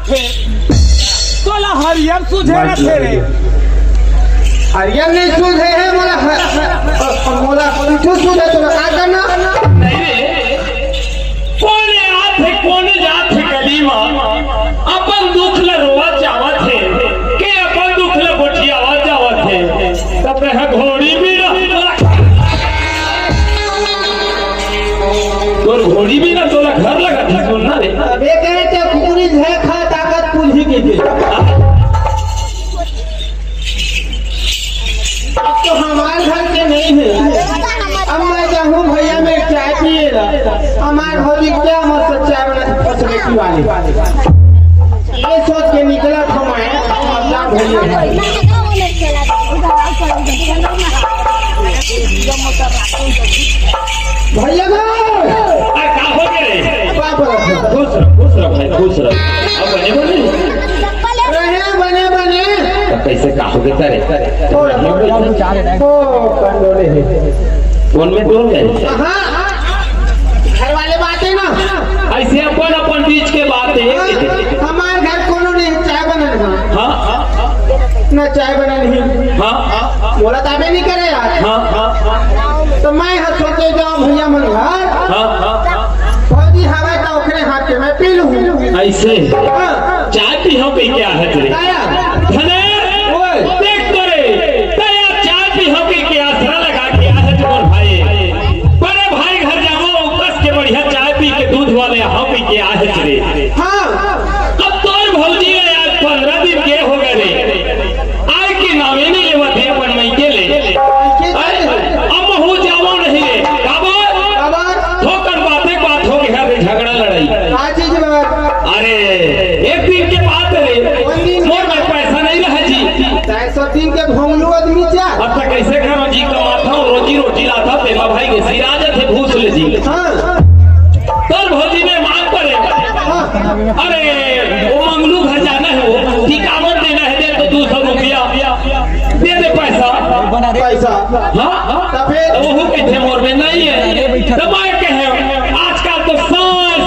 थे तोला हरियर सुझे न थे रे हरियर नहीं सूझे है मोला मोला कुछ सूझे तो का करना नहीं रे कोने आत है कोने जात है कलीमा अपन दुख ल रोवा जावत है के अपन दुख ल गोठियावा जावत है तब है घोड़ी भी ना तोर घोड़ी भी ना तोला घर लगा था सुनना रे अबे कहते पूरी है खा ताकत पुलही के दे अब तो हमारे घर के नहीं है अब मैं जाऊँ भैया में चाय पिए हमारे भौजी क्या मत चाय बना फसले की वाली ये सोच के निकला था मैं अपना भैया भैया का हो गए खुश रह भाई खुश रह अब बने बने कैसे का हो गए करे कंडोले है कौन में डोल गए घर वाले बातें ना ऐसे अपन अपन बीच के बात है हमारे घर कोनो नहीं चाय बनल हाँ ना चाय बनल ही हाँ बोला ताबे नहीं करे यार हाँ तो मैं सोचे जाऊँ भैया मन घर हाँ फौजी हवा तो ओकरे हाथ के मैं पी लूँ ऐसे चाय पी हो पे क्या है तेरे धने देख तो रे तया चाय पी हो पे क्या आसरा लगा के आ है तुम्हारे भाई बड़े भाई घर जाओ कस के बढ़िया चाय पी के दूध वाले हो पे क्या है तेरे हाँ अब तोर भौजी ने आज 15 दिन के हो गए रे आज के नामे नहीं लेवत है अपन मई के ले अब हो जाओ नहीं रे काबर ठोकर बात हो गया रे झगड़ा लड़ाई अरे एक दिन के बाद रे मोर में पैसा नहीं रहा जी 303 के भोंगलू आदमी क्या अब तक कैसे करो जी कमाता हूँ रोजी रोटी लाता पेमा भाई के सिराज थे भूस ले जी तोर भौजी में मांग पड़े अरे वो मंगलू घर जाना है वो ठिकामत देना है दे तो 200 रुपया दे दे पैसा हाँ वो कहते मोर में नहीं है तो मैं कहे आजकल तो साय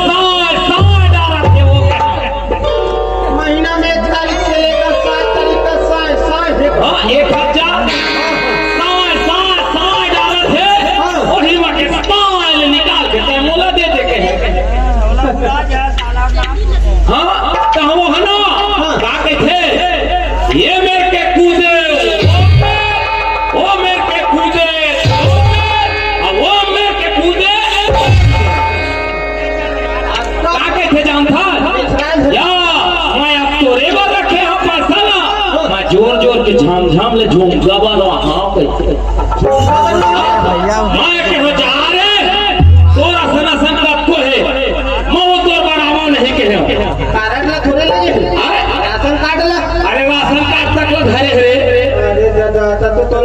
डाला थे वो महीना में 40 से लेकर 60 तारीख तक साय हाँ 1000 साय डाला थे वही वहाँ के साय निकाल के मोला दे दे के हाँ तो हम वो है ना क्या कहते ये मेरे के कूदे वो मेरे के कूदे वो मेरे के कूदे क्या कहते जानता या मैं अब तोरे बार रखे हम पैसा मैं जोर जोर के झाम ले झूम गवा लो हाँ कहते मैं कहो जा रे तोरा सना संकट को है मो तो बनावा नहीं कहे कारण ला थोड़े लगे राशन कार्ड ला अरे राशन कार्ड तक लो धरे रे अरे दादा तो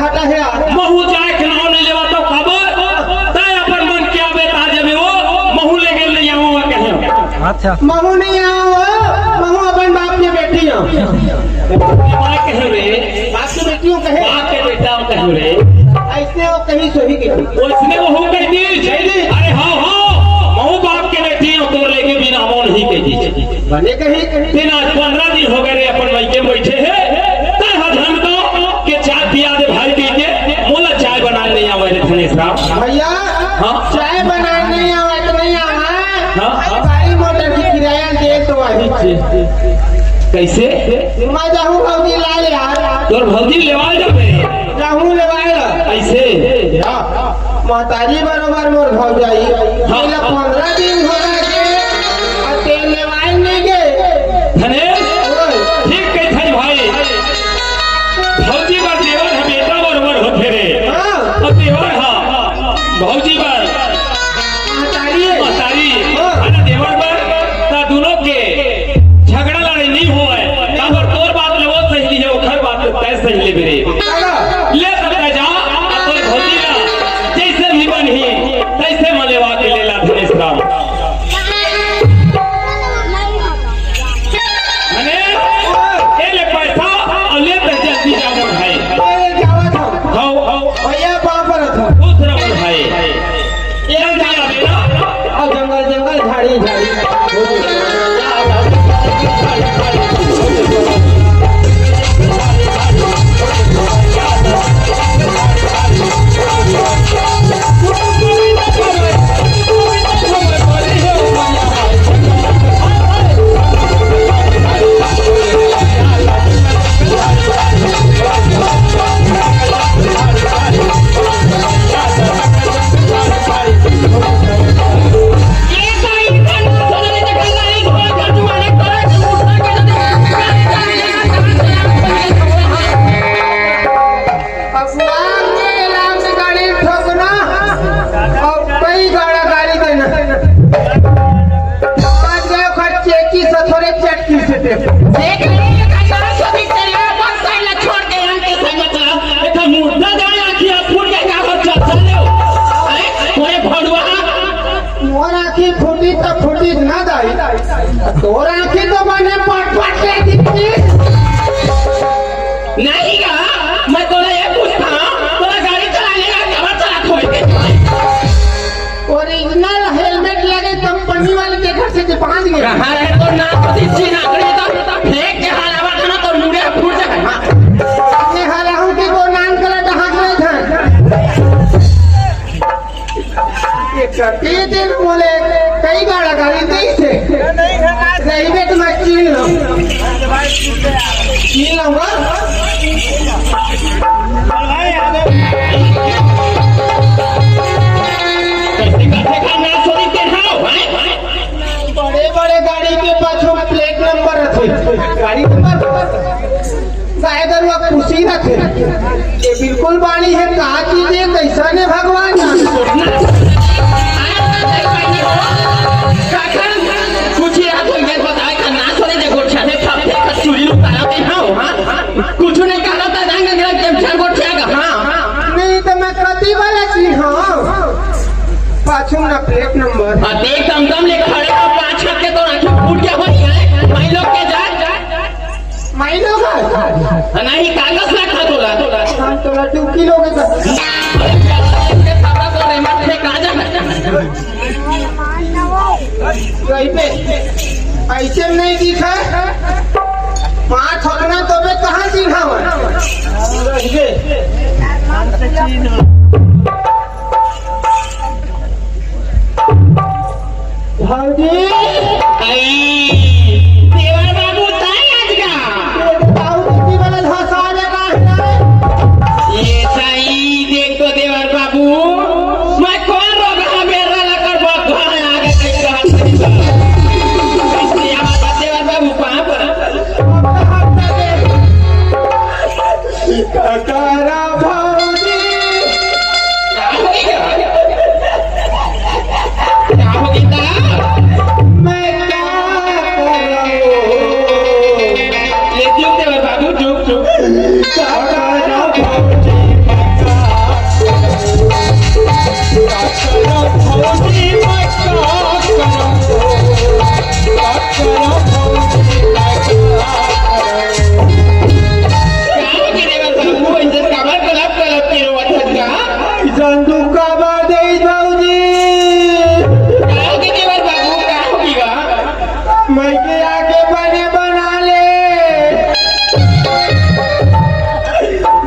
घाटा है यार महू जाए के नाम नहीं लेवा तो खबर तय अपन मन के आवे ताजे में वो महू ले गेल नहीं आवा कहे अच्छा महू नहीं आओ महू अपन बाप की बेटी हो मैं कहे रे बाप की बेटियों कहे बाप के बेटा कहे रे ऐसे वो कहीं सही के उसने वो कह दी अरे हाँ महू बाप के बेटी हो तो लेके बिना वो नहीं कह दी बने कहीं दिन आज 15 दिन हो गए रे अपन बैठे बैठे है तय हम तो के चाय पिया दे भाई पी के मोला चाय बनाने नहीं आवे रे धनेश राम भैया हाँ चाय बनाने नहीं आवे तो नहीं आवा हाँ गाड़ी मोटर की किराया दे तो वही कैसे मैं जाऊँ भौजी लाल यार तोर भौजी लेवा जाबे जाऊँ लेवाएगा ऐसे महतारी बरोबर मोर भाव जाई 15 दिन हो गए और तेल लेवाए नहीं गए धनेश ठीक कह थाई भाई भौजी बार देवर है बेटा बरोबर होते रे अब देवर हां भौजी बार महतारी अरे देवर बार ता दोनों के झगड़ा लड़ाई नहीं हुआ है काबर तोर बात ले वो सही है ओखर बात तय सही ले बेरे ले सकता जा तोर भौजी ला जैसे भी बनी तैसे मलेवा के लेला धनेश राम ले पैसा और ले जल्दी जाओ भाई भैया बापर था खुश रहो भाई ये जंगल झाड़ी नहीं का मैं तोरा ये पूछता तोरा गाड़ी चलाने का कब चला खोल के ओरिजिनल हेलमेट लगे कंपनी वाले के घर से जे बांध गए कहां रहे तो ना पति ना करे तो फेंक के हालावा ना तो मुड़े फूट जाए हां अपने हाल हूं कि वो नान कला ढाक रहे थे ये करते दिन बोले कई गाड़ा गाड़ी नहीं थे नहीं बेट मैं चीन लूंगा बड़े बड़े गाड़ी के पाछू प्लेट नंबर रखे गाड़ी नंबर गायदरुआ खुशी रखे ये बिल्कुल बाणी है कहा चीज है कैसा ने भगवान कुछ याद हो गया बताए का ना सोने दे गोछा ने थपथे का चूड़ी लुटाया दे हां कुछ नहीं कहला था रंग गला के चार गोछा का हां नहीं तो मैं कदी वाला चीज हां पाछू ना प्लेट नंबर देख दम ले खड़े हो पांच हाथ के तो आंखें फूट क्या होई है भाई लोग के जा माइलो का नहीं कागज ना खा तोला हम तो 2 किलो के कहीं पे ऐसे नहीं दिखा वहाँ ठगना तो मैं कहाँ दिखा भाजी देवर बाबू ताई आज का वाला धसा देगा ये ताई देख तो देवर बाबू मैं कौन रोगा बेरा लकर बखा आगे कहीं कहा देवर बाबू कहाँ पर कटारा भाजी क्या हो गया मैं क्या करूं ये चुप देवर बाबू चुप चुप कटारा भाजी मैं के आगे बने बना ले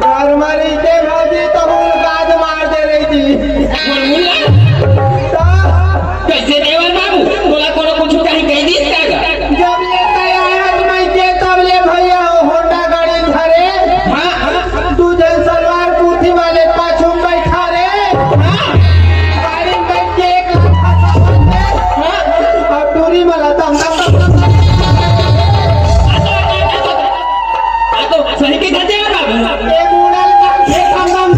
घर मारी के भाजी तो गाज मार दे रही थी कैसे देवर बाबू बोला कोनो कुछ कहीं कह दी इसका जब ले आया मैं के तब ले भैया होंडा गाड़ी धरे हां तू जन सलवार पूथी वाले पाछू बैठा रे गाड़ी में बैठ के एक और टूरी मला दम तो सही के कहते हैं बाबू एक उड़ल के दम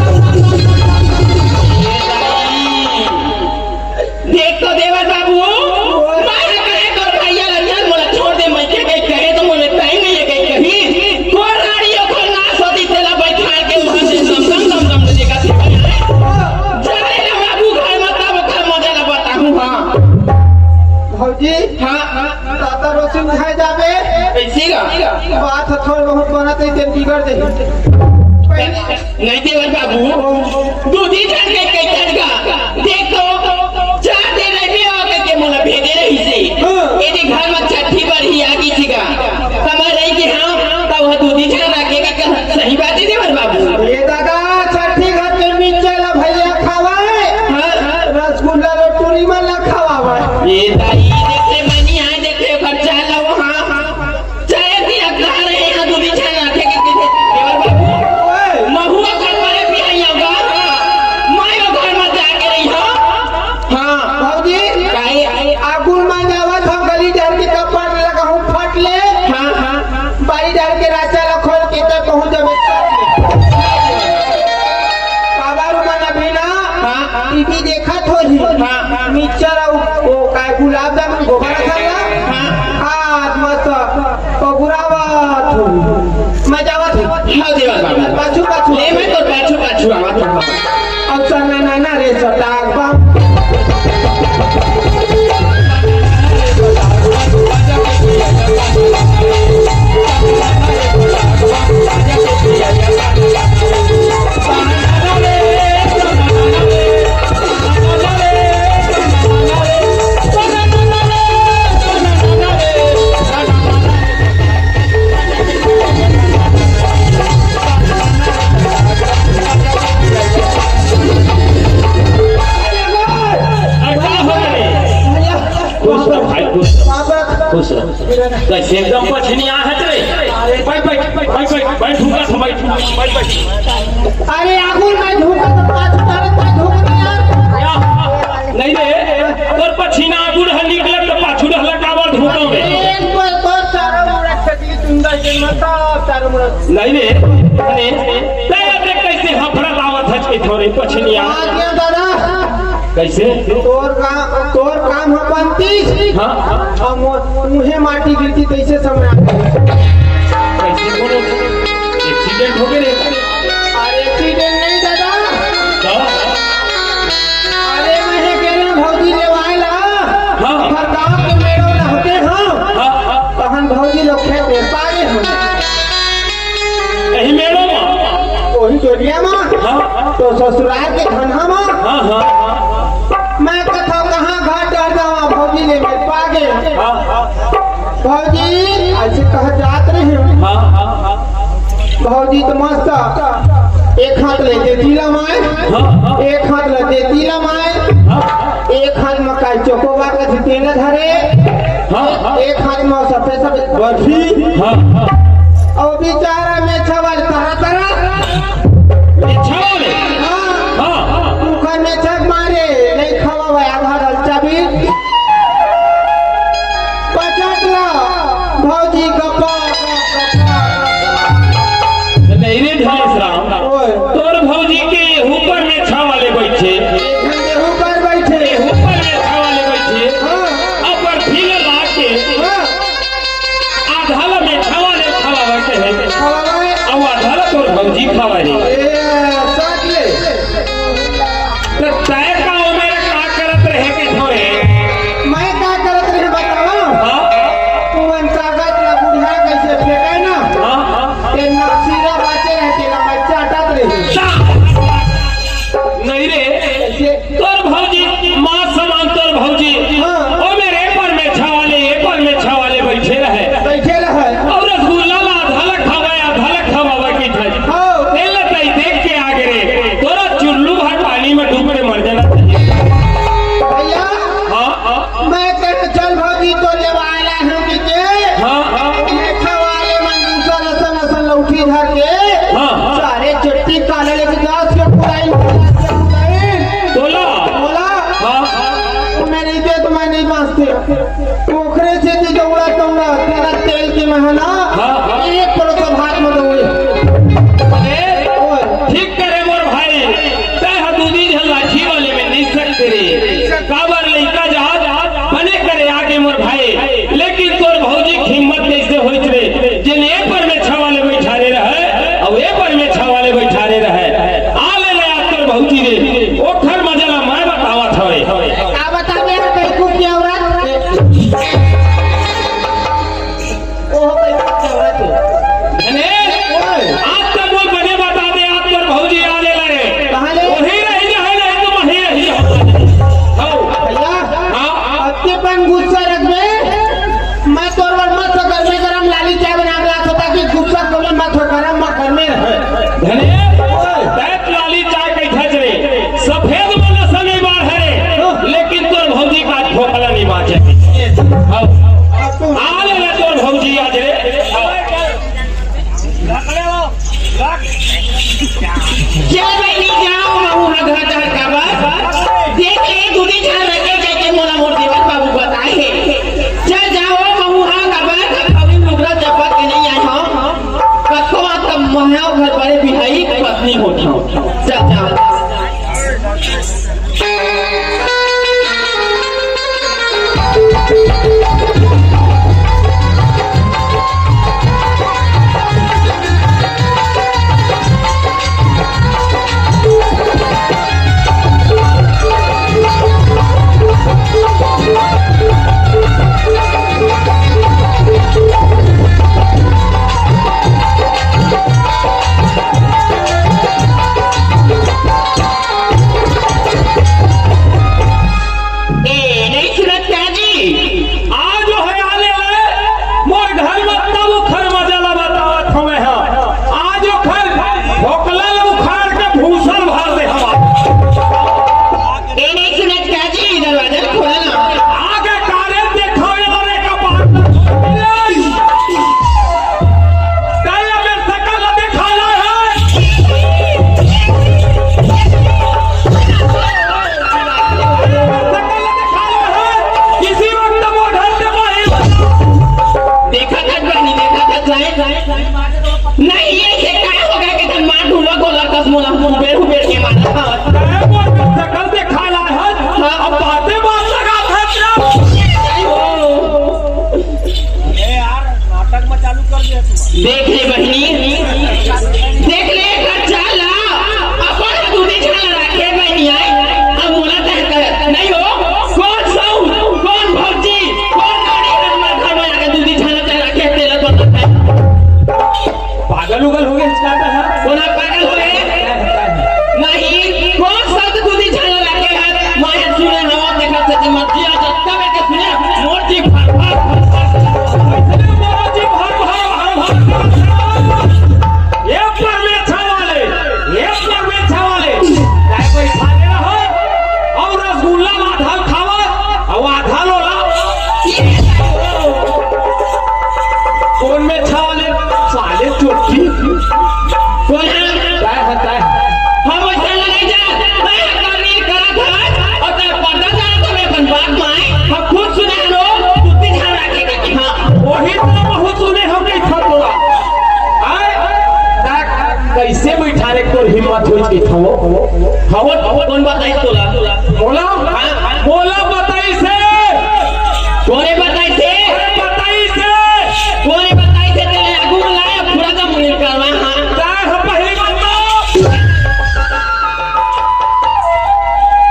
देख तो देवर बाबू मारा कहे तो भैया लड़िया मोला छोड़ दे मैं के कहे तो मोले टाइम नहीं है कहीं कोई गाड़ियों को ना सोती तेला बैठा के वहां से दम देखा थे चले ना बाबू घर में तब का मजा ना बताऊं हां भौजी हां दादा रोशन खाए जावे ऐसी का बात थोड़ा बहुत बनाते थे बिगड़ दे नहीं देवर बाबू दूधी जान के का देख तो चार दिन रहे हो के मोला भेजे रही से यदि घर में छठी बढ़ी आगी छिगा समझ रही कि हां तब वह दूधी जान रखेगा सही बात है देवर बाबू ये दादा छठी घर के नीचे ला भैया खावाए रसगुल्ला रो टूरी में ला खावाए ये ताई देखले मनी आए देखले खर्चा ला हां चाहे दिया खा रहे हैं दूधी जान रखे के देवर बाबू महुआ घर पर भी आई होगा मायो घर में जाके रही हो हां भौजी काहे आगुल में जावत हम गली डाल के कपड़ लगा हूं फट ले हां बारी डाल के राचा ला खोल के तक पहुंच जावे काबारू मना बिना टीवी देखा थोड़ी मिक्सचर वो काय गुलाब जामुन गोबर खाला हाथ मत पगुरावा थोड़ी मैं जावत हां देवर बाबू पाछू पाछू ले मैं तो पाछू आवा था अब समय ना रे सटाक बम Yeah. बैठ बैठ। अरे आगुल मैं धूप तो पाँच तारक मैं धूप यार नहीं रे तोर पछीना आगू रह निकले तो पाछू रहला काबर धूपों में एक कोई तो चारों मुड़ा छतरी चुंदा के मता चारों मुड़ा नहीं रे अरे ते देख कैसे हफड़त आवत है के थोड़े पछनिया आ गया दादा कैसे तोर काम है बनती हां और मुझे माटी गिरती कैसे समझा कैसे बोलो एक्सीडेंट हो गए अरे एक्सीडेंट नहीं दादा तो अरे मैं केना भौजी ले आइला हां हर गांव के मेड़ो रहते हां हां तहन भौजी लोग खेते पागे हम यही मेड़ो में वही जोड़िया में हां तो ससुराल के धनहा में हां हां मैं कथा कहाँ घाट आ जाऊँ भौजी ने मेरे पागे हां भौजी ऐसे कह जात रहे हां भौजी तो मस्त एक हाथ ले देती लमाए एक हाथ ले देती लमाए एक हाथ में काई चोकोबा का तेल धरे एक हाथ में सफेद सफेद बर्फी और बेचारा में छवल तरह तरह छवल कुकर में छक मारे नहीं खवा हुआ आधा रलचा भी पचटला भौजी गप्पा नहीं रे घनश्याम तोर भौजी के ऊपर में छावाले बैठे ऊपर बैठे ऊपर में छावाले बैठे ऊपर फील लाके आधाला में छावाले खवावा के है और आधाला तोर भौजी खवाले तो तय का उमेर का करत रहे के थोड़े मैं क्या करत रहे बताओ तू मन कागज ला बुढ़िया कैसे फेंके ना ते नक्सीरा बाचे रहते ना मैं चाटत रहे नहीं रे तोर भौजी मां समान तोर भौजी ओ मेरे पर में छावाले बैठे रहे और रसगुल्ला ला आधा खवावा की था तेल तई देख के आगे रे तोरा चुल्लू भर पानी में डूब के मर जाना भैया मैं कहते चल भौजी तो ले वाला हूं कि ये खवाले मन दूसरा नसन लौठी धर के सारे चट्टी काले लेके 10 के पुराई तोला बोला मेरी इज्जत मैं नहीं बांचते पोखरे से थी दौड़ा तेरा तेल की महना एक पड़ो तो भात में दौड़े ठीक करे मोर भाई तय हदूदी लाठी वाले में नहीं सकते रे काबर लइका जहाज बने करे आगे मोर भाई लेकिन तोर भौजी की हिम्मत कैसे होइत रे जिन ए पर में छवाले बैठारे रहे और ए पर में छवाले बैठारे रहे आ ले तोर भौजी रे ओखर मजला मैं बतावत हवे का बता मेरा बेवकूफ की औरत ओह बेवकूफ की औरत धने आज तक बोल बने बता दे आप तोर भौजी आ ले लगे कहां ले वही रही है तुम वही रही हो भैया अत्ते पन गुस्सा रख बे मैं तोर वर मत कर में गरम लाली चाय बना के लाता ताकि गुस्सा को मत हो गरम मत कर में धने तैत लाली चाय कैठा रे सफेद वाला सनी बार है लेकिन तोर भौजी का ठोकला नहीं बाचे आ ले तोर भौजी आज रे क्या नहीं जाओ मैं उन घर जा का बस देख ले दूधी झाड़ रखे जाके मोला मोर दीवार बाबू बताए चल जाओ महू हां का बस अभी मुगरा जब के नहीं आई हम कथवा तब महौ घर पर बिहाई पत्नी होती चल जाओ खोज के थो हवो कौन बताई तोला बोला बोला बताई से कोने बताई से कोने बताई से तेरे आगू लाया पूरा का मुनिल करवा हां ता पहली बात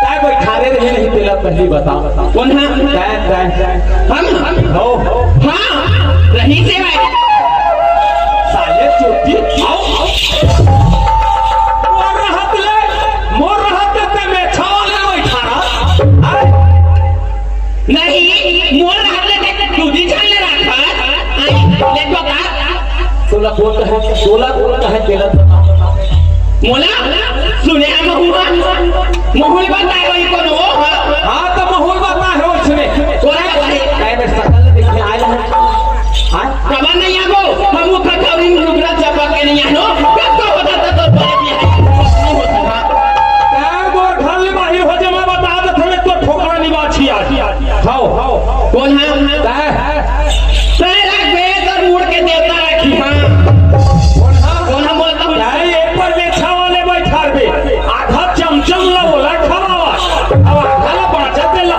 काय बैठा रे नहीं तेला पहली बता कौन है हम हो हां रही से भाई साले चोटी आओ मोर रहत ते में छाले बैठा नहीं मोर रहत ले दूधी छाले रखा आई ले बता तोला बोलता है तेरा मोला सुने हम हुआ महूल बताए वही कौन हो हां तो महूल बता है उसने तोरा बताए काय में सकल देखे आया है हां कबा नहीं आगो हम कटौरी में रुपरा चापा के नहीं आनो कब तो होता तो बड़े भी है नहीं होता काय मोर घर में माही हो जमा बता दे थोड़े तो ठोकरा निवासी आ हां कौन है तेरा वेद और मुड़ के देवता रखी हां कौन हम बोलता हूं यार एक पर ले छावाले बैठा रे आधा चमचम ला बोला खवावा अब आधा बड़ा चलते ला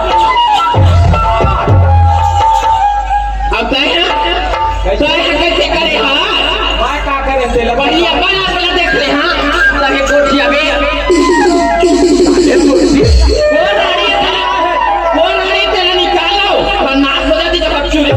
अब कैसे करे हां का करे तेला बढ़िया बना वाला देख ले हां लगे कोठिया में कौन आड़ी तेरा निकालो और नाक बजा दी जब बच्चों में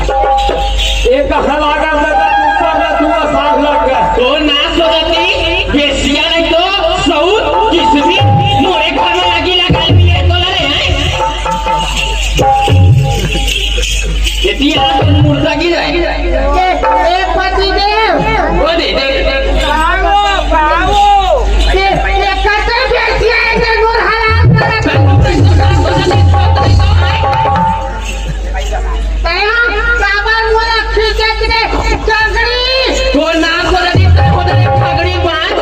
एक हलागा लगा दूसरा दूसरा साग लग गया तो नाच हो जाती बेसिया नहीं तो सऊद किसभी मोरे घर में लगी लगा भी है तो लड़े हैं इतनी आग मुर्दा की जाएगी एक पति देव वो दे ये कते बेसिया है नूर हराम करे तो नाक हो जाती हो जाती ठगड़ी बात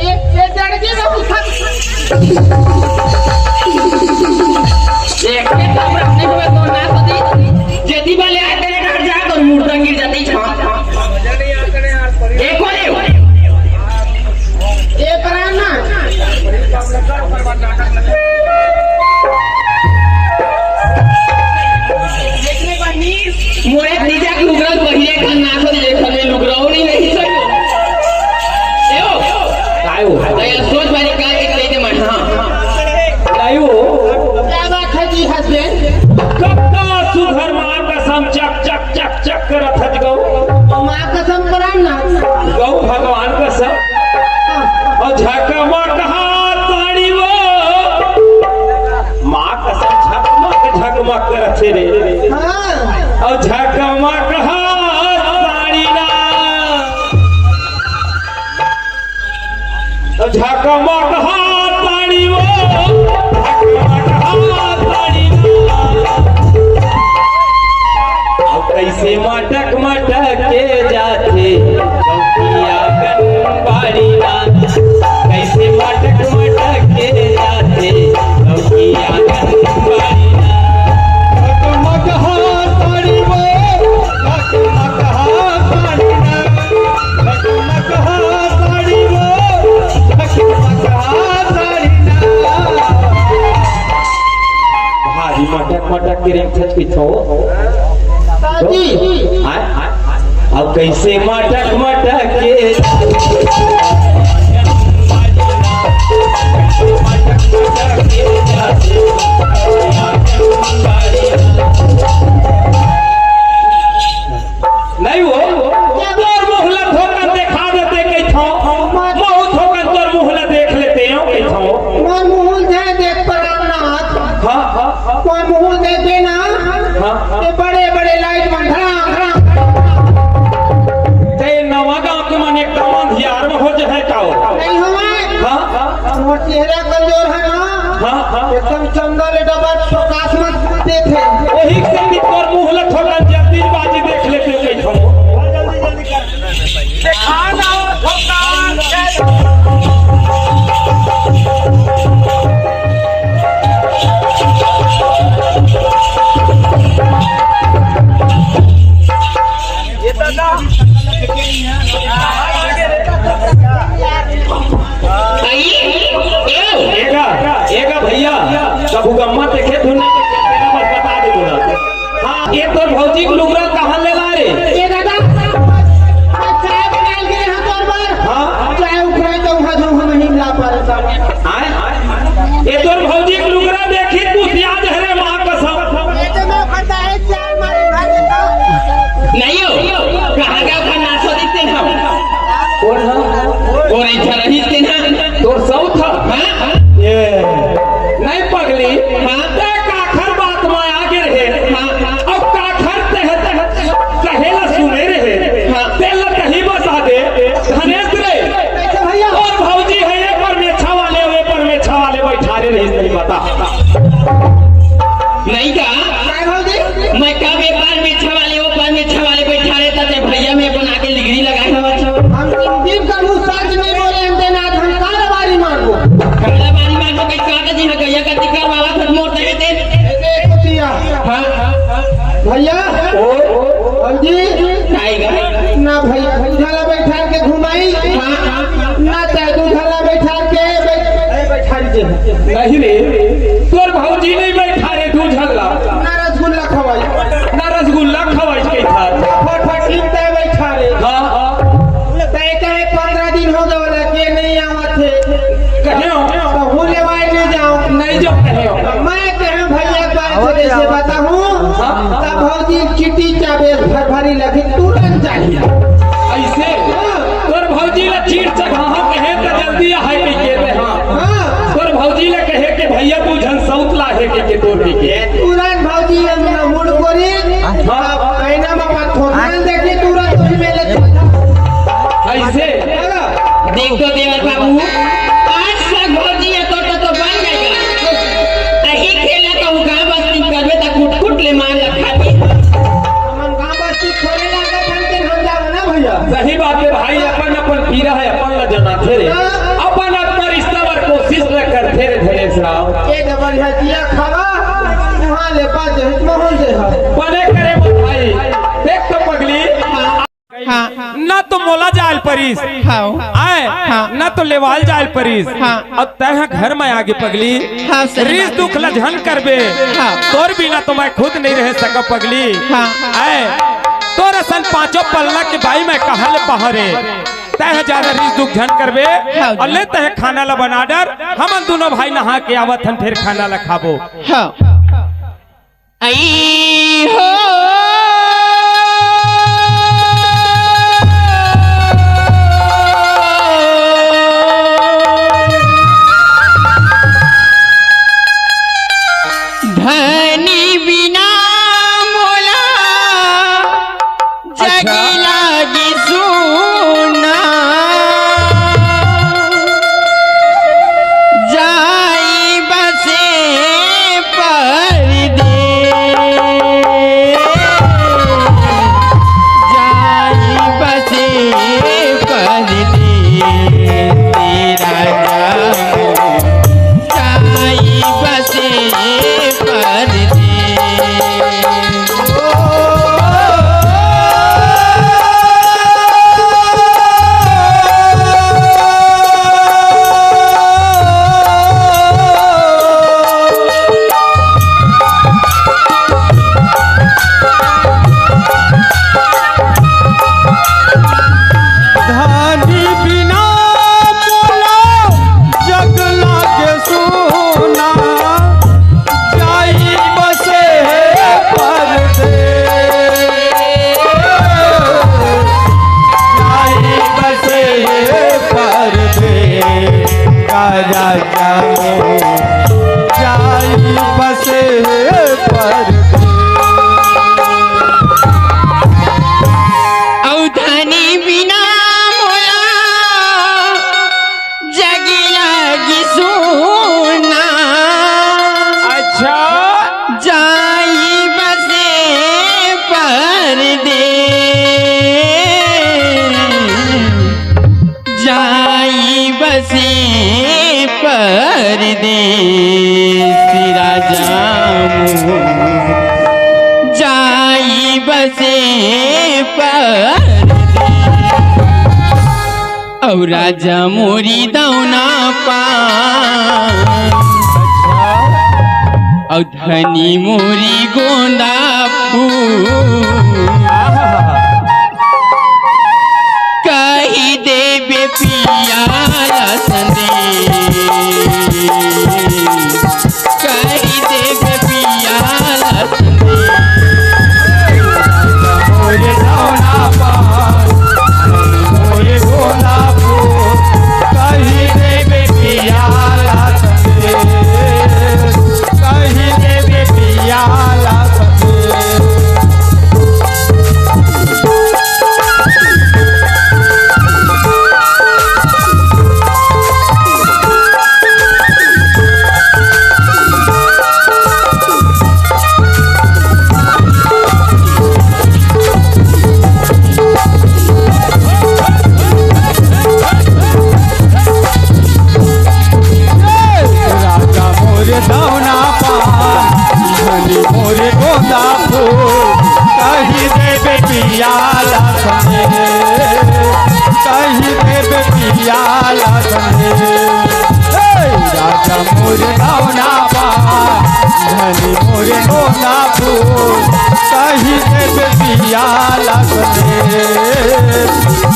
ये जड़गी में उठा एक के काम रखने के बाद तो नाक होती जदी वाले आते ने डर जा तो मुर्दा गिर जाती छा एक वाले एक राना देखने का नीर मोरे तीजा की उगरल पहिले का नाक देखल में लुगरौनी नहीं सको एओ कायो दया सोच वाली का एक ले दे मैं हां कायो क्या बात है जी हस्बैंड कत्ता सुधर मार कसम चक चक चक चक करत हज गौ मां कसम कराम ना गौ भगवान कसम और झकमा कहा ताड़ी वो मां कसम झकमक करत रे हां और झकमा कहा ताड़ी ना और झकमा कहा ताड़ी वो झकमा कहा ताड़ी ना अब कैसे मटक मटक के जाते कौकिया गनबाड़ी ना कैसे मटक मटक के जाते कौकिया गनबाड़ी ना झकमक हा ताड़ी वो झकमक हा ताड़ी ना झकमक हा ताड़ी वो झकमक हा ताड़ी ना भारी मटक मटक के रेंग छच पिछो दादी अब कैसे मटक मटक के नहीं वो तोर मुहला धोकर देखा देते कई थो बहुत होकर तोर मुहला देख लेते हो कई थो मैं मुंह दे देख पराना हां कोई मुंह दे देना हां ये बड़े बड़े लाइट में घड़ा ते नवा गांव के मन एक दम धियार में हो जाए काओ नहीं हुआ हां वो चेहरा कमजोर है ना हां एकदम चंदन डबा प्रकाश मत देखे वही से भी तोर मुहला थोड़ा जल्दी बाजी देख लेते कई थो देखा ना धोखा सब गम्मा देखे तू नहीं देखे बस बता दे तू ना। हाँ ये तो भौजी के लुगरा कहाँ ले ला रे? ये दादा चाय बना के यहाँ तोर पर हाँ चाय उखड़े तो वहाँ जो हम नहीं ला पा रहे आए ये तो भौजी के लुगरा देखी तू याद है रे माँ कसम। ये तो मैं खाता है चाय मारे भागे तो नहीं हो कहाँ का अपना नाचो दिखते ना कौन है? और इच्छा रही दिखते ना तोर सौ था हाँ ये नहीं पगली हाँ ते काखर बात में आगे रहे हाँ अब काखर तहत कहेला सुने रहे हाँ। तेल कहीं बता दे धनेश रे कैसे भैया और भौजी है ये पर में छवाले वे पर में छवाले बैठा रे नहीं बता नहीं का काय भौजी मैं का व्यापार में छवाले वो पर में छवाले बैठा रहता थे भैया में बना के लिगड़ी लगा था बच्चा हम दिन का मुंह सच नहीं बोले हम देना हम काला बारी मारबो कमला बारी मार को कैसे काटे जी गया का दिक्कत वाला था मोड़ दे थे ऐसे कुतिया हाँ भैया भौजी आएगा ना भाई दूधाला बैठा के घुमाई हाँ ना चाहे दूधाला बैठा के बैठा दे नहीं रे तोर भौजी नहीं बैठा रे तू झगला ना रसगुल्ला खवाई ना रसगुल्ला खवाई के था फटफट ठीक ते बैठा रे हां ते कहे 15 दिन हो गए के नहीं आवत थे कहे तो हूं लेवाई नहीं जाऊं नहीं जो कहे मैं कहे भैया बात से बताऊं तब भौजी चिट्ठी चाबे भर भरी लगी तुरंत चाहिए ऐसे तोर भौजी ला चीड़ चढ़ाहा कहे तो जल्दी है के दे हां हां तोर भौजी ला कहे के भैया तू झनसौत ला है के तोर के तुरंत भौजी हम मुड़ कोरी कहना में बात थोड़न देखी तुरंत वही में ले ऐसे देख तो देवर बाबू आज से भौजी है तो बन जाएगा अही खेला तो गांव बस्ती करबे त कुट कुट ले मार खाती हम गांव बस्ती छोड़े लागे बनते हम जाओ ना भैया सही बात है भाई अपन अपन पीरा है अपन ला जना थे रे अपन अपना रिश्ता पर कोशिश न करते रे धनेश राव ये डबल है दिया खावा वहां ले पा जहित मोहन से है बने करे भाई देख तो पगली हां ना तो मोला जाल परिस हां आए ना तो लेवाल जाल परिस हाँ। अब तह घर में आगे पगली हाँ, सही रिस बात। दुख लझन करबे हाँ। तोर बिना तो मैं खुद नहीं रह सका पगली हाँ। आए तोर सन पांचों पल्ला के भाई मैं कहा ले पहरे तह ज्यादा रिस दुख झन करबे हाँ। और ले तह खाना ला बना डर हम दोनों भाई नहा के आवत हन फिर खाना ला खाबो हां आई हो धनी बिना मोला जगी लागी सुना जाई बसे परदेस जाई बसे परदेस तेरा जाई बसे परदेस धानी बिना मोला जग लागे सोना जाई बसे जाई बसे राजा जाई बसे औ धनी बिना मोला जगी लागी सोना अच्छा जाई बसे परदेस जाई बसे परदेस राजा जाई बसे और राजा मोरी दौना पा और धनी मोरी गोंदा फूल कही देवे पियाला संदेश कही देवे पियाला मोरे धौना पान मोरे गोला फूल कही देवे पियाला संदेश कही देवे पियाला संदेश धौना पान धनी मोरे गोंदा फूल कही देवे पियाला संदेश कही देवे पियाला संदेश राजा मोरे धौना पान धनी मोरे गोंदा फूल कही देवे पियाला संदेश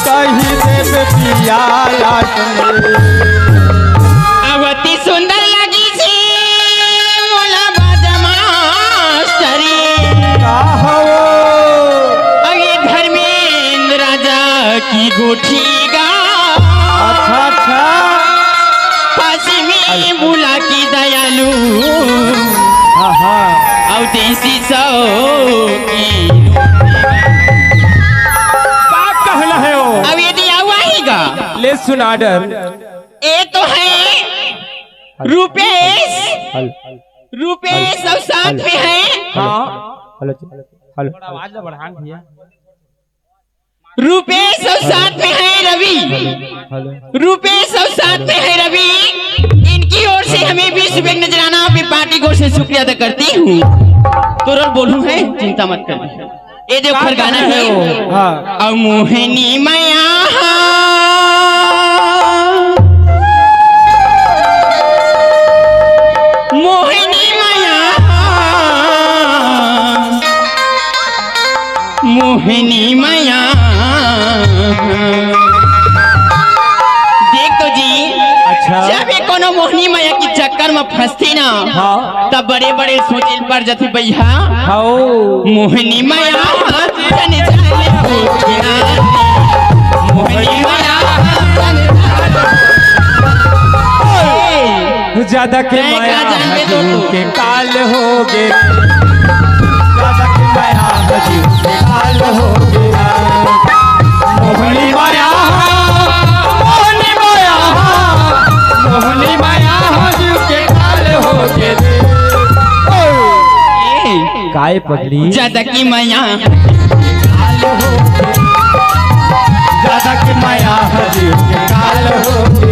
कही देवे पियाला संदेश अवती सुंदर लगी सी मोला बाजमास्टरी अगे धर्मेंद्र राजा की गोठी गा अच्छा अच्छा फांसी में बुला की दयालु हाँ हाँ और देसी सौ की क्या कहना है वो अब ये दिया हुआ ही गा ले सुना डर ये तो है रुपेश रुपेश और साथ में है हाँ हेलो हेलो आवाज बढ़ा भैया रुपेश और साथ में है रवि हेलो रुपेश और साथ में है रवि इनकी ओर से हमें भी शुभ नजराना अपनी पार्टी को से शुक्रिया अदा करती हूँ तुरंत बोलूं है चिंता मत कर ये जो खर गाना है हाँ और मोहिनी मैया मोहिनी मैया मोहिनी मैया देख तो जी अच्छा जब ये कोनो मोहिनी मैया की चक्कर में फंसती ना हाँ तब बड़े बड़े सोचे पर जाते भैया हाँ मोहिनी मैया तन जाले भूखिया मोहिनी मैया ज्यादा के नहीं, माया क्या जानते तो हजू तू? के काल हो गे ज्यादा के माया हजू के काल हो गे मोहनी माया मोहनी माया मोहनी माया हजू के काल हो गे काय पगली ज्यादा की मैया काल हो गे ज्यादा के माया हजू के काल हो गे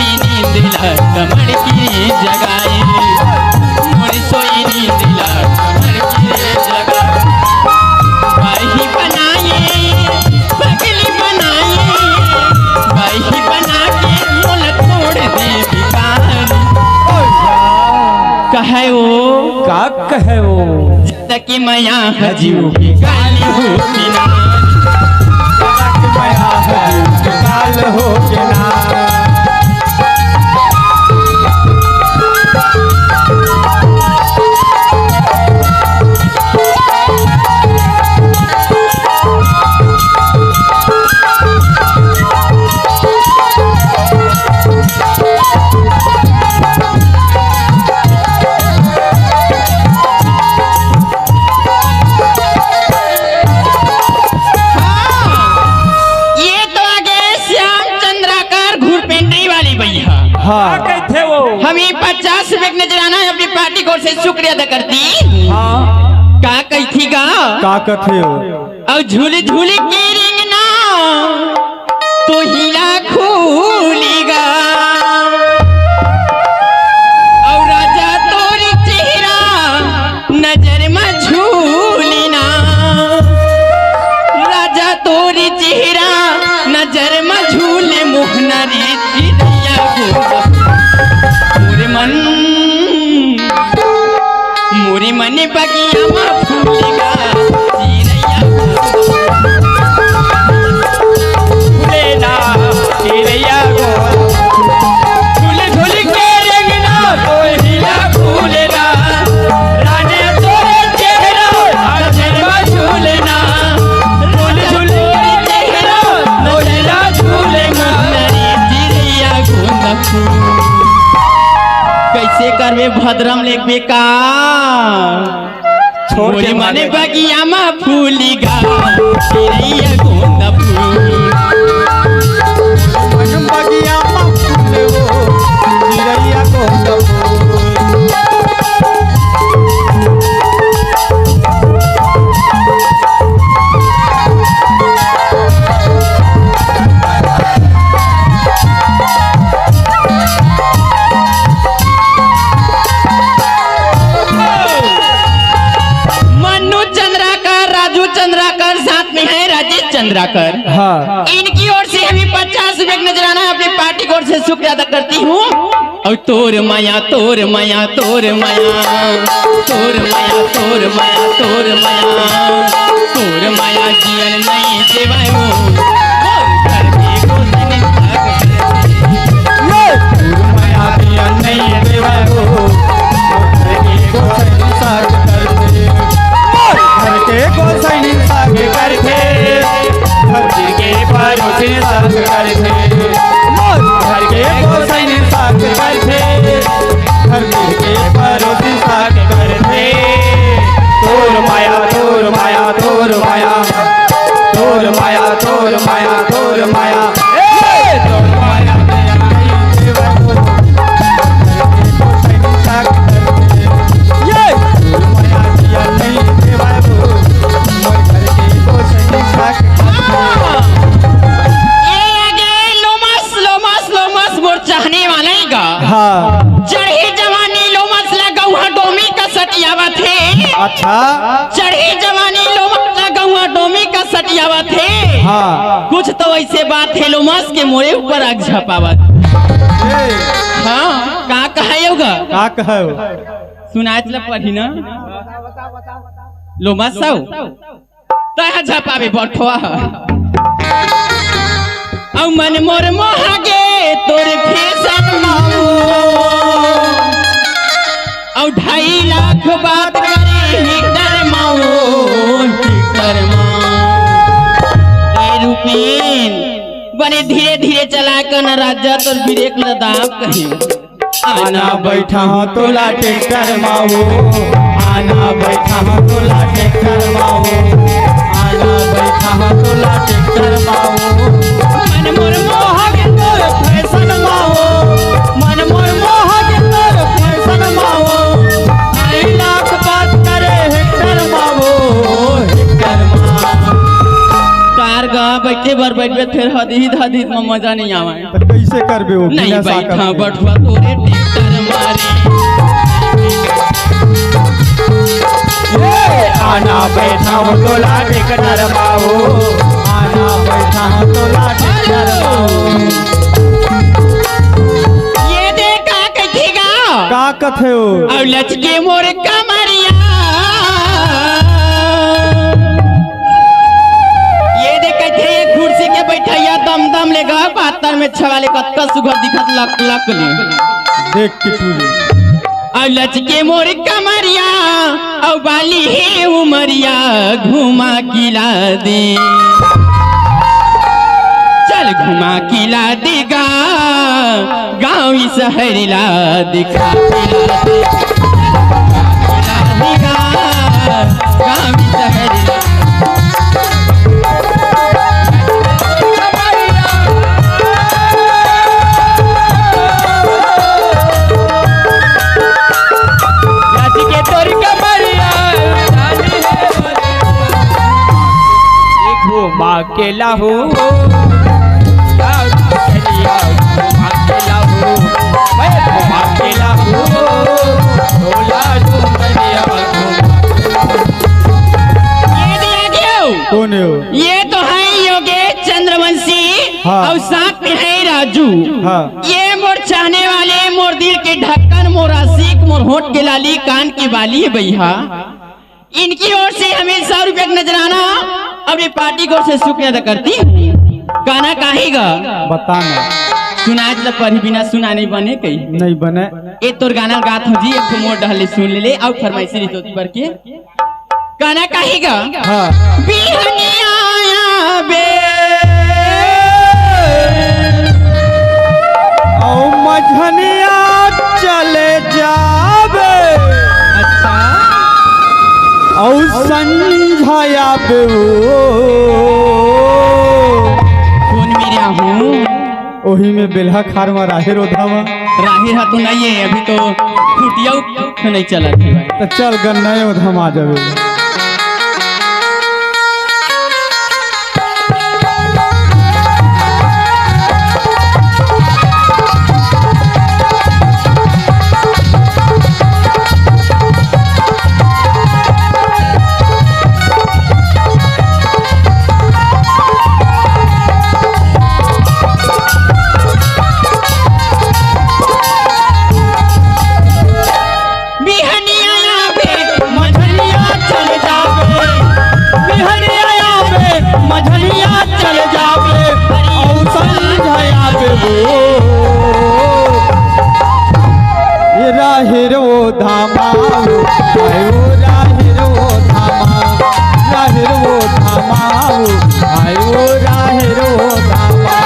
कमर की जगाए मोरी सोई नींद ला कमर की जगाए बाही बनाए पगली बनाए बाही बना के मोल तोड़ दे बिकार कहे वो का कहे वो तक मैया हजू की गाली हो बिना माया हजू के काल हो गे ना हाँ कहते वो हमें 50 रुपए नजराना है अपनी पार्टी को से शुक्रिया अदा करती हाँ का कहती कथीगा का कथे हो और झूल झूल के रेंगना तो हिला खूलीगा और राजा तोरी चेहरा नजर में झूलिना राजा तोरी चेहरा नजर में झूले मोहना रे चिड़ैया मोरे मन बगिया में फूलेगा चिड़ैया फूलेना चिड़ैया को झूल झूल के रेंगना तो हिला फूलेना राने तोरे चेहरा नजर में झूलेना झूल झूल के चेहरा नजर में झूलेगा चिड़ैया कैसे करवे भद्रम लेख बेकार छोड़ के मोरे मने भागे। बगिया में फूलिगा चिड़ैया गोंदा फूल मन बगिया में फूले हो चिड़ैया को मन्नू चंद्राकर राजू चंद्राकर साथ में है राजेश चंद्राकर हाँ इनकी ओर से हमें 50 रुपए नजराना अपनी पार्टी की ओर से शुक्रिया अदा करती हूँ और तोर माया तोर माया तोर माया तोर माया तोर माया तोर माया तोर माया जीवन नहीं देवाय वो मोर घर में गोदन माया दिया नहीं देवा हो घर के गोसाई साग करके धरती के परोसे साग करके घर के गोसाई साग करके धरती के परोसे साग करके तोर माया तोर माया तोर माया तोर माया तोर माया तोर माया तोर माया दिया नहीं देवा हो गोसाई साग करके माया दिया नहीं देवा हो मोर घर के गोसाई साग ये आगे लोमस लोमस लोमस मोर चाहने वाला ही गा हाँ चढ़ी जवानी लोमस लगौहा डोमी का सटियावा थे अच्छा चढ़ी जवानी लोमस लगौहा डोमी का सटियावा थे हाँ कुछ तो ऐसे बात है लोमस के मोरे ऊपर आग झपावत हाँ का कहे होगा का कहो सुनाए चला पढ़ी ना लोमस साउ तह झपावे बठवा औ मन मोर मोहागे तोरे फैशन माऊ औ 2.5 लाख बात करे हिटर माऊ हिटर माऊ ए रुपीन बने धीरे धीरे चला कर न राजा तोर ब्रेक न दाब कहीं आना बैठा हो तोला ट्रैक्टर माओ आना बैठा हो तोला ट्रैक्टर माओ आना बैठा हो तोला ट्रैक्टर माओ मन मोर मोहा के तोर फैशन माओ मन मोर मोहा के तोर फैशन माओ 2.5 लाख बात करे हेक्टर माओ हेक्टर माओ कार गा बैठे बर बैठे फिर हदी में मजा नहीं आवे तो कैसे करबे हो नहीं बिना बैठा साकर के? बठवा तोरे टेक्टर मारे ये आना बैठा हो तोला ट्रैक्टर माओ आना बैठा हो तोला ट्रैक्टर माओ ये देखा कथेगा का कथे हो और लचके मोर कमरिया ये देख कथे ये कुर्सी के बैठैया दम दम लेगा पातर में छवाले कत्ता सुगर दिखत लक लक ले देख के टूरी और लचके मोर कमरिया और बाली है उमरिया घुमा किला दे चल घुमा किला देगा गाँव शहर ला दिखा किला दे किला देगा गाँव शहर ला के तोर कमरिया अकेला हूँ अकेला हूँ मैं अकेला हूँ ढोला डूंगरिया कौन है वो? ये तो है योगेश चंद्रवंशी हाँ। और साथ में है राजू। हाँ। ये मोर चाहने वाले, मोर दिल के ढक्कन, मोर आशिक, मोर होठ के लाली, कान की बाली है भैया। इनकी ओर से हमें 100 रुपये का नजराना अपनी पार्टी की ओर से शुक्रिया अदा करती हूँ। गाना काहेगा बताना सुना पर बिना सुना नहीं बने कहीं नहीं बने। ए तोर गाना गात हो जी, एक तो मोर डहले सुन ले और फरमाइशी रितोती भर के गाना काहेगा। हाँ। बिहनिया आया बे औ मझनिया चले जाबे अच्छा औ संझाया बे कौन मेरा हूँ ओही में बेलहा खार में राहे रोधावा राही हा तो नहीं है, अभी तो फुटिया नहीं चला तो चल गन्ना उधम आ जावे। राहिर वो धामा आयो राहिर वो धामा राहिर वो धामा आयो राहिर वो धामा।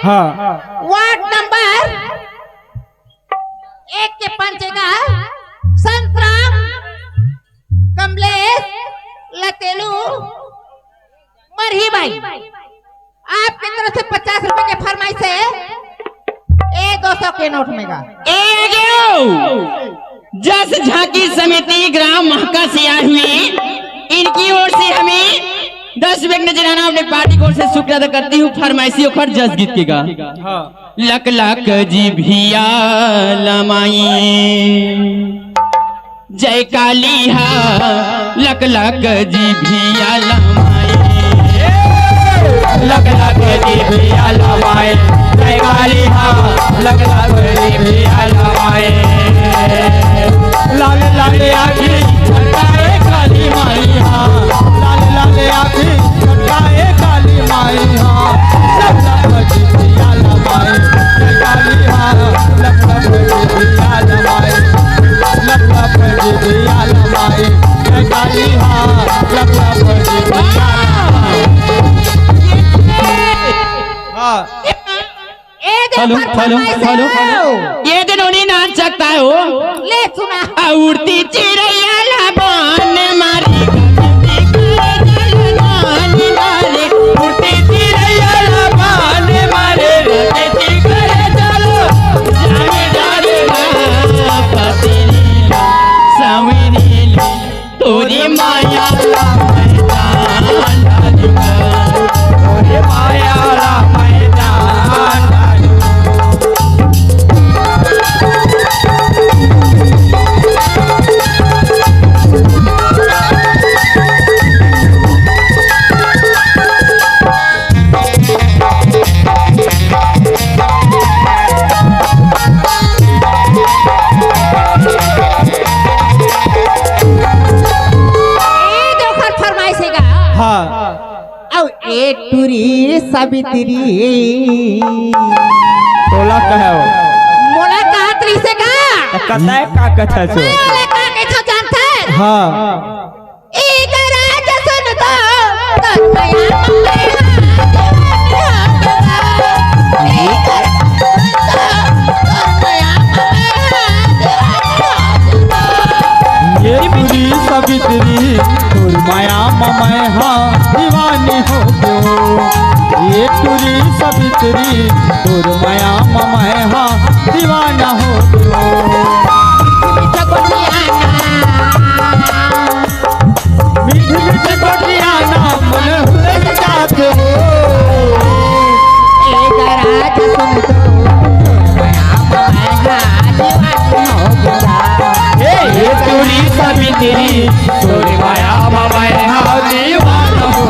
हाँ। वार्ड नंबर 1 के पंचेगा संतराम कमलेश लतेलू मरही भाई आपकी तरफ से 50 रुपए के फरमाइश है। 200 के नोट में का जस झांकी समिति ग्राम महका से आई हुई, इनकी ओर से हमें 10 रुपये नजराना अपने पार्टी की ओर से शुक्रिया अदा करती हूँ। फरमाइशी और जस गीत के गा। हाँ। लक लक जी भिया लमाई जय काली हा लक लक जी भिया लमाई लग लग जी भिया लमाए जय काली हा लग लग जी भिया लमाए लाल लाल आखी झटकाए काली माई हा लाल लाल आखी झटकाए काली माई हा लग लग जी भिया लमाए जय काली हा लग लग जी भिया लमाए लग लग जी भिया लमाए जय काली हा लग लग जी भिया हेलो हेलो हेलो ये दिन उन्हीं नाच सकता है वो ले सुना उड़ती चिड़ैया लाबान मारी उड़ती चिड़ैया लाबान मारे तोरी माया टूरी सावित्री तोला कहे हो मोला कातरी से का कताए का कथा छो मोला का कथा जानता है हां एक राज सुन तो माया मंगल तुरी सवित्री तोर माया मैं हाँ दीवाना हो मीठी मीठी गोटिया नाम मन हुए जाते हो ये तुरी सवित्री तोर माया मैं हाँ दीवाना हो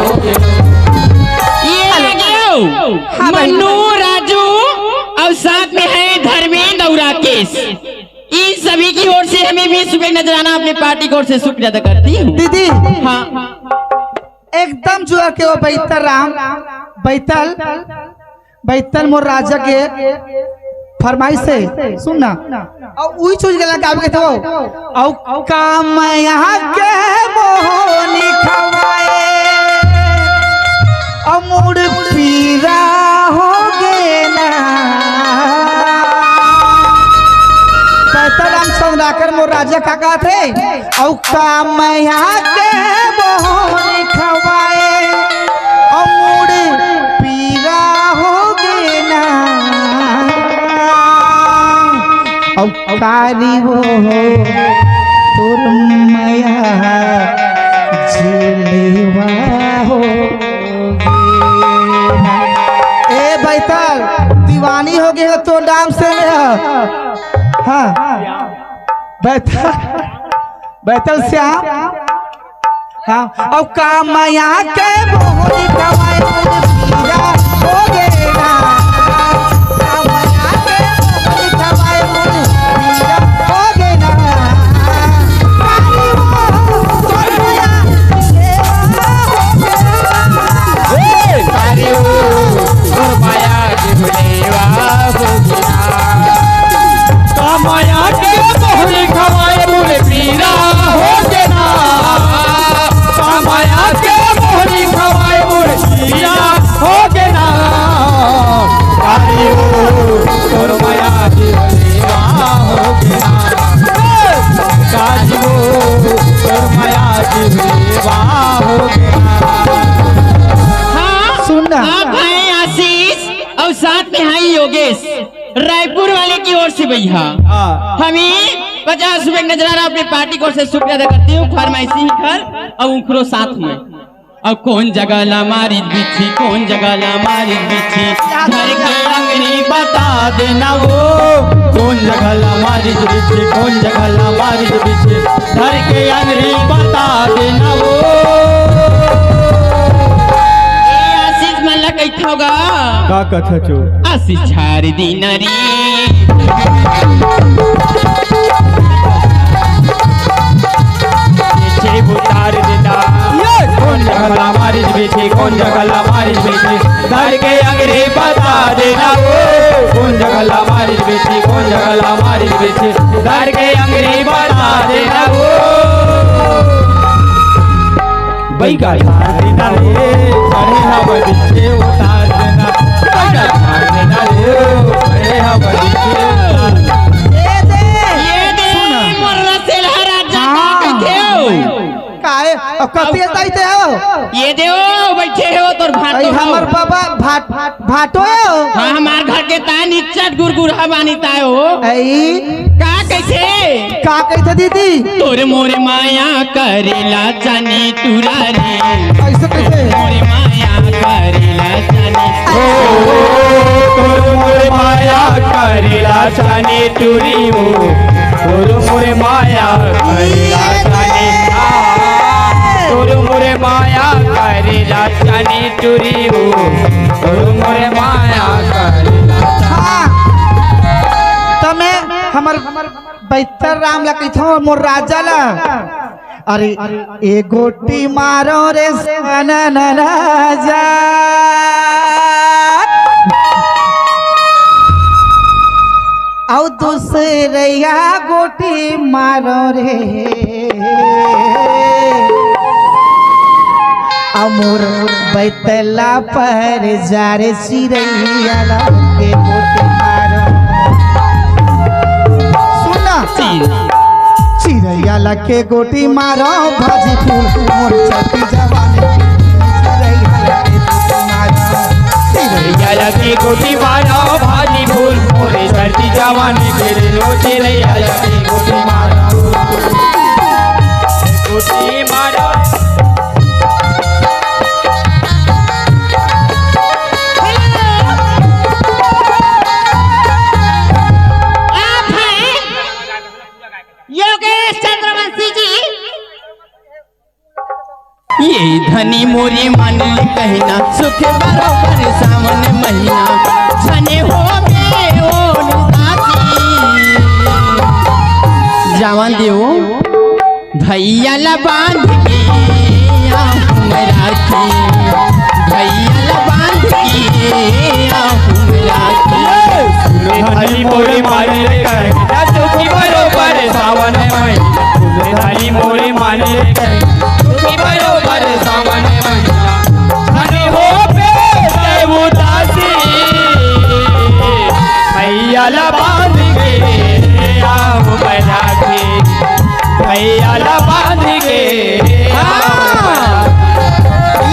मन्नू राजू और साथ में है धर्मेंद्र और राकेश। इन सभी की ओर से हमें भी सुबह नजराना अपनी पार्टी की ओर से शुक्रिया अदा करती हूँ। दीदी हाँ एकदम जुआ के वो बैतल राम बैतल बैतल मोर राजा के फरमाइश से सुनना और वही चीज गला गावे के तो औ काम यहाँ के मोहनी खवाए अमूड पीरा हो गे ना राम चंद्राकर मोर राजा काका थे औ काम यहाँ के मोहनी खवाए अमूड पीरा हो गे ना औ कारी हो तोर माया झिलेवा हो ए बैतल दीवानी हो गए तो नाम से हाँ बैतल बैतल श्याम हाँ और काम यहाँ के मोहनी कमाए पीरा हो गए ना काम यहाँ के मोहनी कमाए पीरा हो गए ना माया के मोहनी खवाए बोले पीरा हो गे ना माया के मोहनी खवाए बोले पीरा हो गे ना कारी हो तोर माया की बलेवा हो गे ना कारी हो तोर माया की बलेवा हो गे ना सुनना आप हैं आशीष और साथ में हैं योगेश रायपुर वाले की ओर से भैया हमें 50 रुपए नजराना अपनी पार्टी की ओर से शुक्रिया अदा करती हूँ। फरमाइशी घर और उखरो साथ में और कौन जगह ला मारी बिछी कौन जगह ला मारी बिछी घर के अंगनी बता देना वो कौन जगह ला मारी बिछी कौन जगह ला मारी बिछी घर के अंगनी बता देना वो आशीष मल्ला कैठा होगा का कथा चो आशीष छारी दी नरी पीछे उतार देना कौन जगह ला मारी बिछी कौन जगह ला मारी बिछी घर के अंगनी बता देना वो कौन जगह ला मारी बिछी कौन जगह ला मारी बिछी घर के अंगनी बता देना वो भाई का उतार देना रे चढ़े हवा बिछे उतार देना भाई का उतार देना रे चढ़े हवा बिछे ये दे मोरला से लहरा जा बैठे हो काहे अब कती जाते हो ये देओ बैठे हो तोर भाटो हमर बाबा भाटो हो हाँ हमार घर के ता निचट गुरगुरा बानी तायो ऐ का कैसे का कहते दीदी तोरे मोरे माया करेला जाने तुरा रे ऐसे कैसे मोरे माया करेला जाने तोर मोरे माया करेला जाने तुरी हो तोर मोरे माया करेला जाने तोर मोरे माया करेला जाने तुरी हो तोर मोरे माया करेला हाँ तो मैं हमर बैतर राम ला कहथो मोर राजा ला अरे ए गोटी मारो रे सनन राजा औ दूसरिया गोटी मारो रे अमोर बैतला पर जारे सिरैया के गोटी मारो सुना चिरैया लके गोटी मारो भाजी फूल मोर छती जवानी चिरैया लके गोटी मारो आया की गोटी मारा भाजी फूल मोरे धरती जवानी तेरे लोचे रे आया की गोटी मारा गोटी मारा आप हैं योगेश चंद्रवंशी जी। ये धनी मोरी मन कहना सुख बरोबर सावन महीना धने हो में ओन दासी जवान देव भैया ला बांध के आऊं राखी भैया ला बांध के आऊं राखी धनी मोरे माने कहना सुख बरोबर सावन महीना धनी मोरे माने बरोबर सावन महीना धनी हो पे उदासी भैया ला बांध के आऊं राखी भैया ला बांध के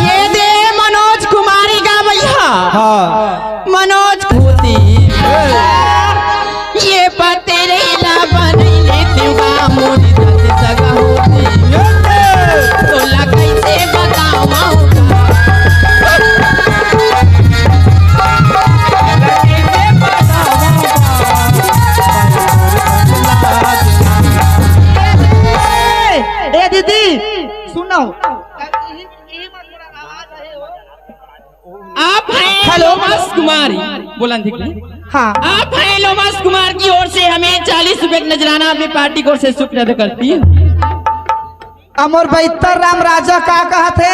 ये दे मनोज कुमारी का भैया मनोज खूती ये पतेरे ला बनैले तिवा मोरी धरती सगा होती तोला कैसे बताऊं ए दीदी सुनो आप हैं लोमस कुमारी बोला ठीक है हाँ आप हैं लोमस कुमार की ओर से हमें 40 रुपए का नजराना अपनी पार्टी की ओर से शुक्र अदा करती है। अमर बैतर राम राजा का कहते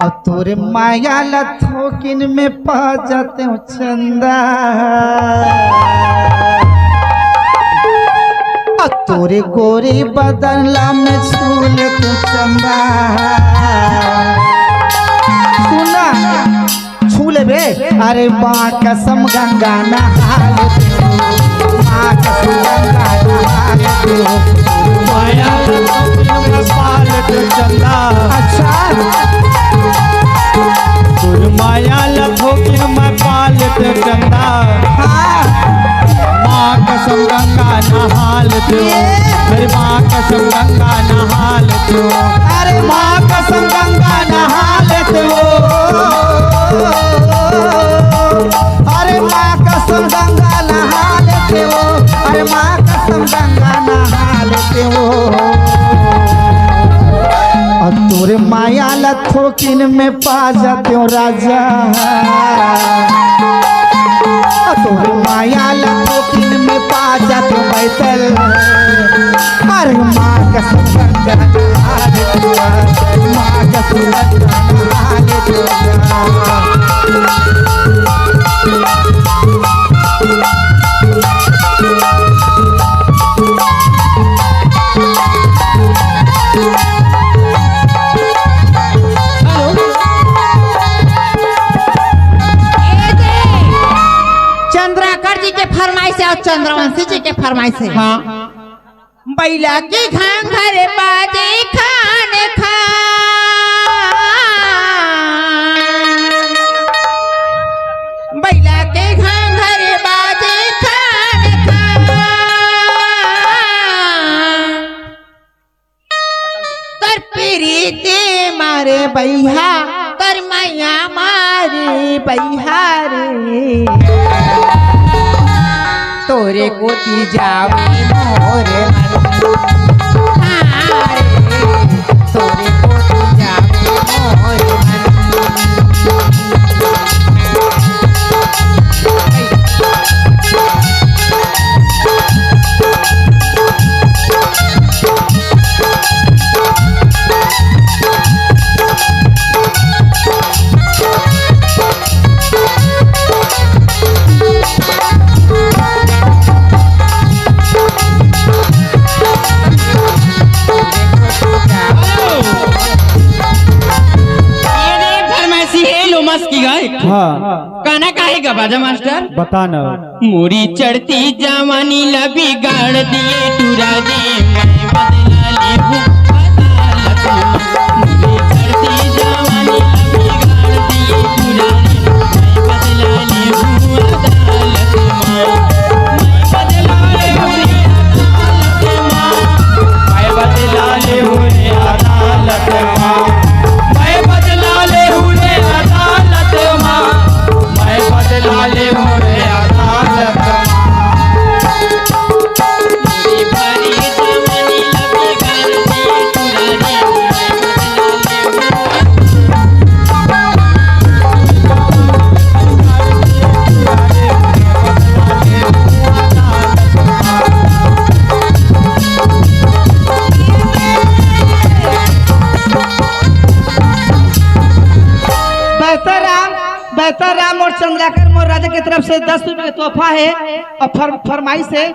और तोरे माया लथोकिन में पा जाते हो चंदा और तोरे गोरी बदला में छूल तू चंदा सुना छूले बे अरे माँ कसम गंगा नहाल माँ कसम गंगा नहाल माया पाल चंदा अच्छा माया लखोकिन में पाल चंदा हाँ माँ कसम गंगा नहाल दो अरे माँ कसम गंगा नहाल दो अरे माँ कसम गंगा नहाल दो अरे माँ कसम गंगा नहाल दो अरे माँ कसम गंगा नहाल दो और तोरे माया लथोकिन में पा जाते हो राजा तोरे माया लथोकिन में पा जाते हो बैतल अरे माँ कसम गंगा नहाल दो माँ कसम गंगा नहाल दो चंद्राकर जी के फरमाइश है और चंद्रवंशी जी के फरमाइश है। हाँ बैला के खान घर बाजे खान बैला के खान घर बाजे खान कर प्रीति मारे बैहा कर मैया मारे बैहा रे तोरे कोती जावे मोरे तोरे कोती जावे मोरे हाँ गाना काहेगा बाजा मास्टर बता न मोरी चढ़ती जवानी लबी गाड़ दिए टूरा दे मैं बदला ले मोरी चढ़ती जवानी लबी गाड़ दिए टूरा दे राजा की तरफ से 10 रुपए का तोहफा है और फरमाइश है।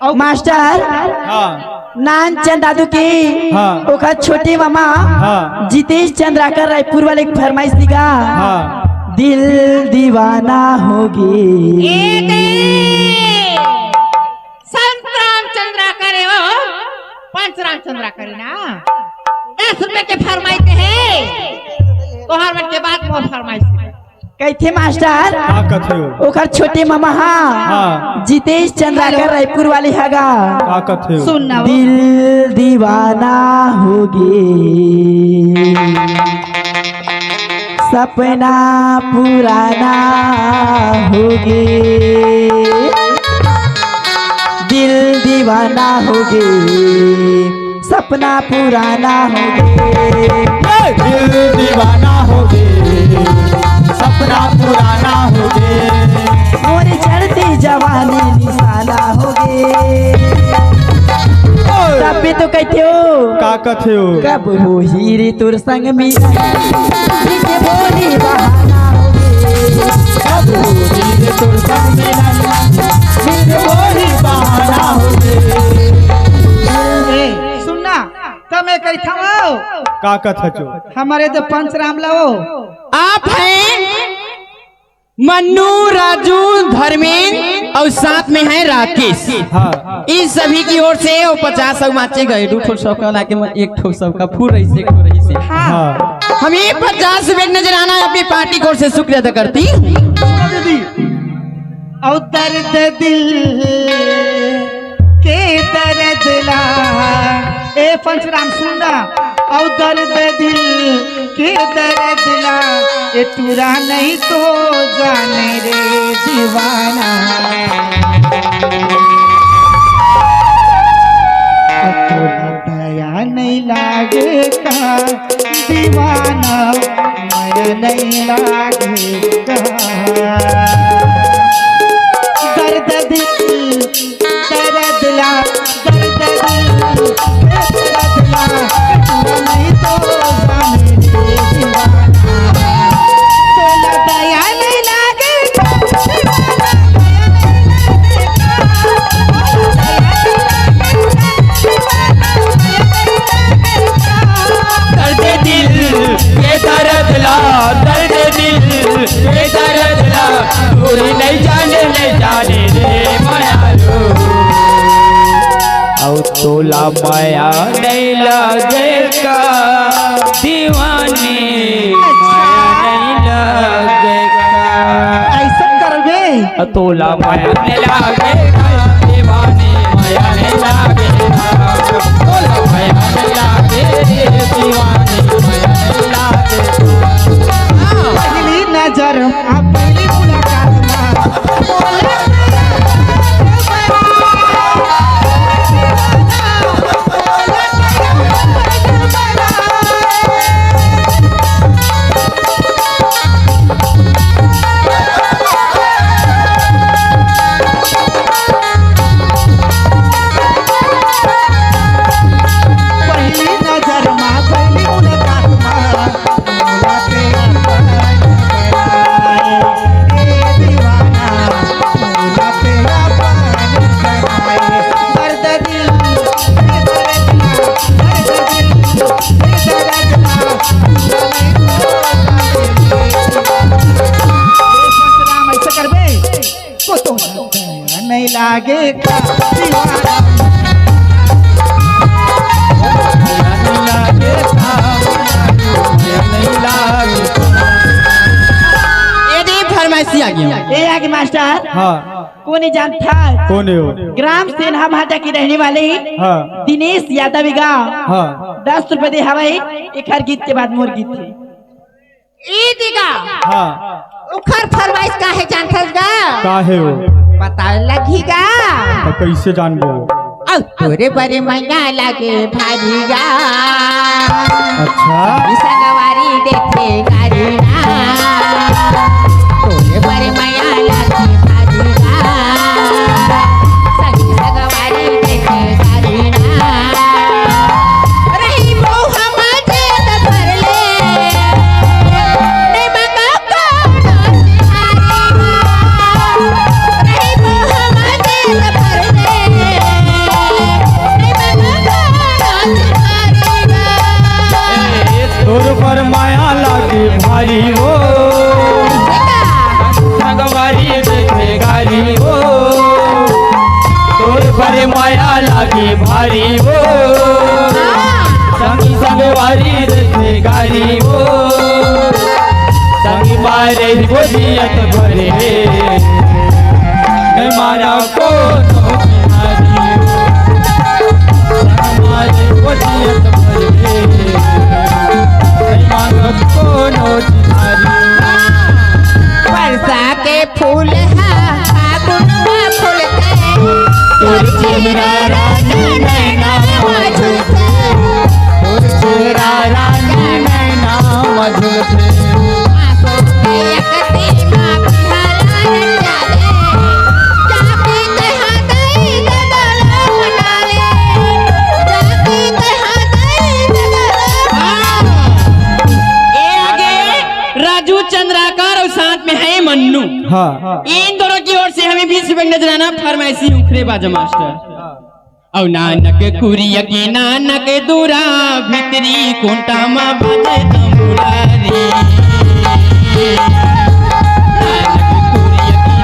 और मास्टर हाँ नान चंद दादू की हाँ। ओका छोटे मामा हाँ। जितेश चंद्राकर रायपुर वाले एक फरमाइश दिगा हाँ। दिल दीवाना होगी। संत रामचंद्रा करे हो, पंच रामचंद्रा करे ना। 10 रुपए के फरमाइश है तोहर मन के बाद मोर फरमाइश कैथे मास्टर का कथे हो ओकर छोटे मामा हाँ। जितेश चंद्राकर रायपुर वाले हगा का कथे हो सुनना दिल दीवाना होगी सपना पुराना होगी दिल दीवाना होगी सपना पुराना होगी दिल दीवाना हो गे सपना पुराना हो गे मोरी चढ़ती जवानी निशाना होगी तब भी तो कहते हो का कथे हो कब हो हीरे तुर संग मिला मीठे बोली बहाना होगी कब हो हीरे तोर संग मिला मीठे बोली बहाना हो गे सुनना तब मैं कही था का कथे हो हमारे जो पंचराम लो आप हैं मन्नू, राजू, धर्मेंद्र और साथ में है राकेश। हाँ इस सभी की ओर से वो 50 सौ माचे गए 2 ठो सौ का लाके एक ठो सौ का फूल रही से हाँ हमें 50 रुपए नजराना अपनी पार्टी की ओर से शुक्रिया अदा करती हूँ। और दर्द दिल के दर्द ला ए पंचराम सुनना और दर्द दिल के दर्द ला ये टूरा नहीं तो जाने रे दीवाना थोड़ा दया नहीं लागे का दीवाना माया नहीं लागे का दर्द दिल दर्द ला दर्द दिल दर्द ला टूरा नहीं तो जाने रे दीवाना तोला दया नहीं लागे दर्द दिल ये दर्द ला दर्द दिल ये दर्द ला पूरी नहीं जाने रे मायालो और तोला माया नहीं लगे का दीवानी माया नहीं लगे का ऐसा करबे तोला माया नहीं लगे दीवानी माया नहीं लगे तोला माया नहीं लगे दीवानी माया नहीं लगे पहली नजर पहली मुलाकात पहली नजर माँ पहली मुलाकात ऐसा करबे तो नहीं लागे का दीवाना फरमाइशी आ गया ए आगे मास्टर हाँ कौन नहीं जानता कौन हो ग्राम सेना भाटा की रहने वाले हाँ दिनेश यादव का हाँ 10 रुपए दे हवाई एक हर गीत के बाद मोर गीत थे ई दिगा हाँ उखर फरमाइश का है जानथस गा काहे हो पता लगीगा तो कैसे जानबो औ तोरे बड़े मैया लागे भारीगा अच्छा संगवारी देखे गारीना तोरे बड़े मैया लागे भारीगा संगवारी देखे गारीना रही मोह माते दर ले नहीं मंगा को हारीगा माया लागे भारी वो संगी संग वारी रखे गारी वो संगी मारे बोलियत भरे मैं मारा को मारे बोलियत भरे मैं मारा को वर्षा के फूल फागुनवा फूलते तोर चेहरा रानी नैना मधुते तोर चेहरा रानी नैना मधुते आंखों के अकती माँ पिघला जाले जाके तहाँ दई दगला डाले जाके तहाँ दई दगला ए आगे राजू चंद्राकर और साथ में है मन्नू। हाँ इन दोनों की ओर से हमें 20 रुपए नजराना फरमाइशी उखरे बाजा मास्टर। औ नानक कुरिया की नानक दूरा भितरी कोंटा मा बाजे तंबुरारी नानक कुरिया की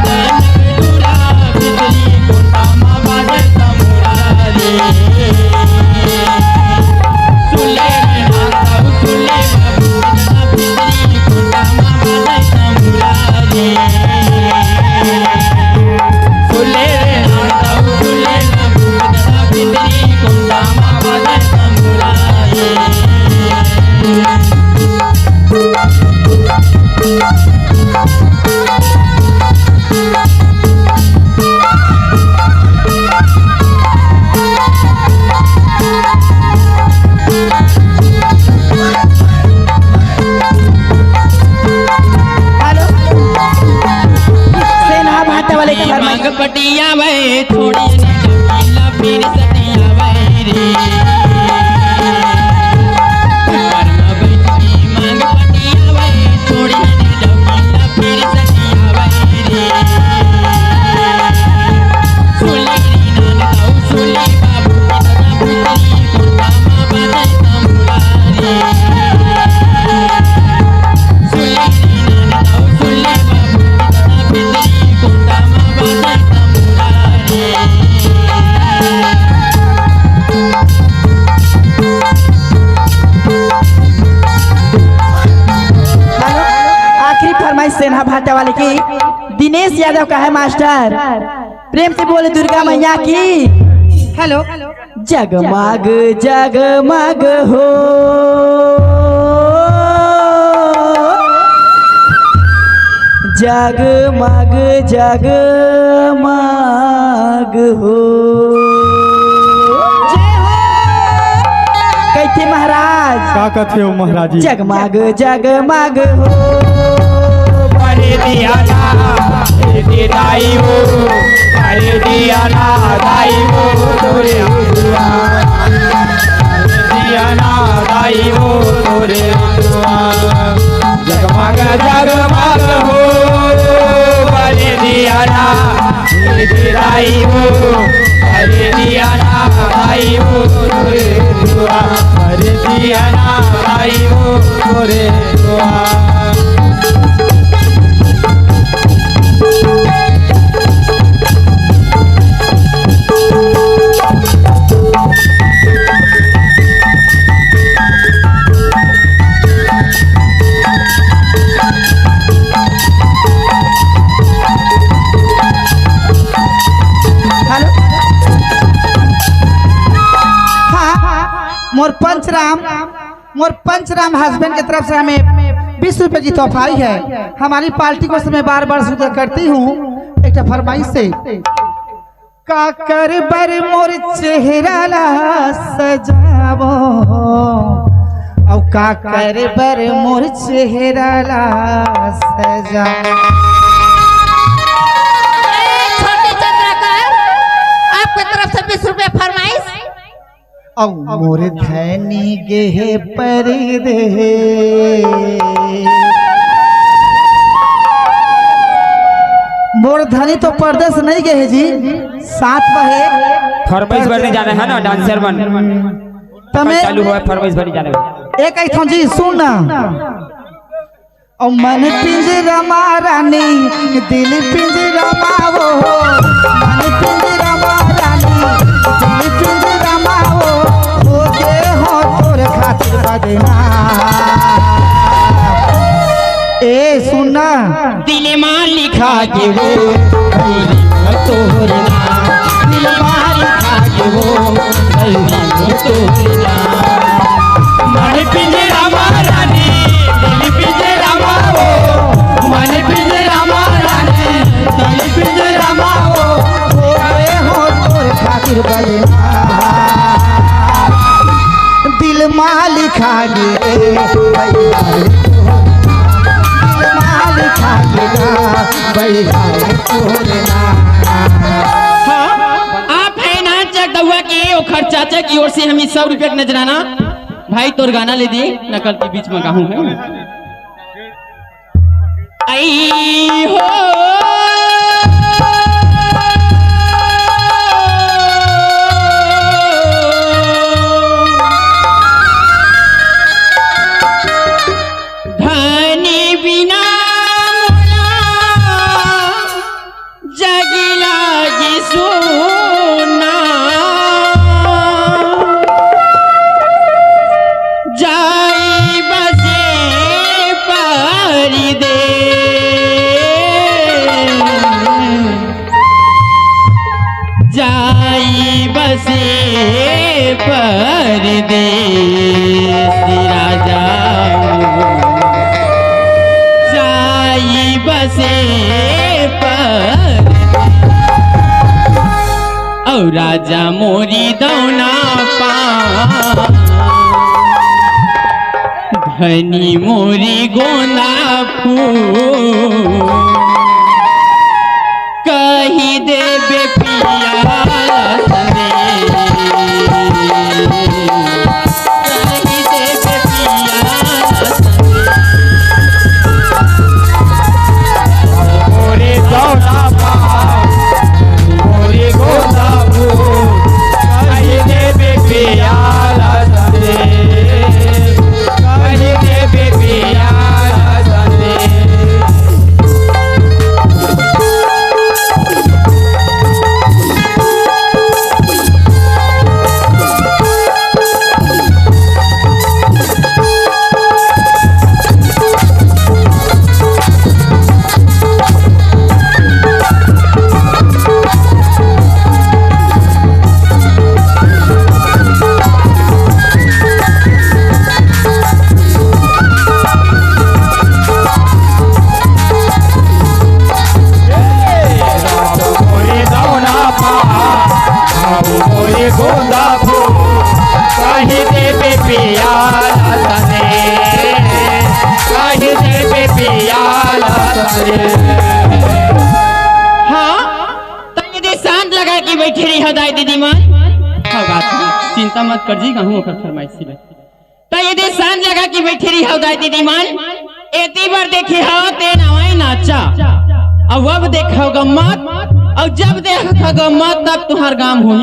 नानक दूरा भितरी कोंटा मा बाजे तंबुरारी सुले नाता सुले बाबू भितरी कोंटा मा बाजे तंबुरारी सुले नाता सुले बाबू भितरी कोंटा मा बाजे तंबुरारी हेलो सेना भाटा वाले की फरमाइश मांग पटिया वे थोड़ी नीला पीर सटिया वे रे परमा बैठ की मांग पटिया वे थोड़ी नीला पीर सटिया वे रे सुले रीना ताऊ सुले बाबू सदा पुतरी कोंटा मा बाजे तंबुरारी सुले रीना ताऊ सुले बाबू सदा पुतरी कोंटा मा बाजे तंबुरारी हेलो आखिरी फरमाइश सेना भाटा वाले की दिनेश यादव का है मास्टर। प्रेम से बोले दुर्गा मैया की। हेलो जगमग जगमग हो जगमग जगमग हो कैथे महाराज का कथे हो महाराज जी जगमग जगमग हो अरे दिया ना दाई हो अरे दिया ना दाई हो तोरे दुआ दिया ना दाई हो तोरे दुआ जगमग जगमग हो अरे दिया ना दाई हो अरे दिया ना दाई हो तोरे दुआ अरे दिया ना दाई हो तोरे दुआ हेलो हाँ मोर पंचराम हस्बैंड की तरफ से हमें 20 रुपए की तोहफा आई है। हमारी पार्टी को मैं बार बार शुक्र करती हूँ एक फरमाइश से काकर बर मोर चेहरा ला सजावो औ काकर बर मोर चेहरा ला सजावो। छोटे चंद्राकर आपकी तरफ से 20 रुपए फरमाइश। औ मोर धनी गेहे पर दे मोर धनी तो परदेश नहीं गए जी, साथ बहे फरमाइश भरने जाना है ना, डांसर बन तमें चालू हुआ है, फरमाइश भरने जाना है। एक ऐठन जी सुन ना ओ मन पिंजरा मारानी दिल पिंजरा मावो मन पिंजरा मारानी रे गौरी हो तोर नाम दिल माली खाके हो गौरी हो तोर नाम मन पिंजरा रानी दिल पिंजरा हो मन पिंजरा रानी दिल पिंजरा हो अरे हो तोर खातिर बजना दिल माली खागे भैया रे दिल माली खागे भैया रे तोर नाम आप है ना चकदुआ के ओखर चाचा की ओर से हमें 100 रुपया का नजराना भाई तोर गाना ले दिए नकल के बीच में गाहूं है आई हो धनी बिना जगिला जी सोना जाई बसे पारी दे जाई बसे पर दे राजा जाई बसे पर औ राजा मोरी दौना पा धनी मोरी गोना फूल कही देवे पिया सने कही देवे पिया मोरे दौला मोरे गोला कहीं देवे पियाला सने कहीं देवे पियाला सने मोरे दौना मोरे गोला कहीं देवे पियाला सने कहीं देवे पियाला सने हाँ तो यदि शांत लगा के बैठी रही हदाई दीदी माँ हाँ बात नहीं, चिंता मत कर जी कहूँ ओकर फरमाइश से तो यदि शांत लगा के बैठी रही हदाई दीदी माँ एती बार देखी हो ते नवाई नाचा अब देख गम्मत और जब देख गम्मत तब तुहार गाम हुई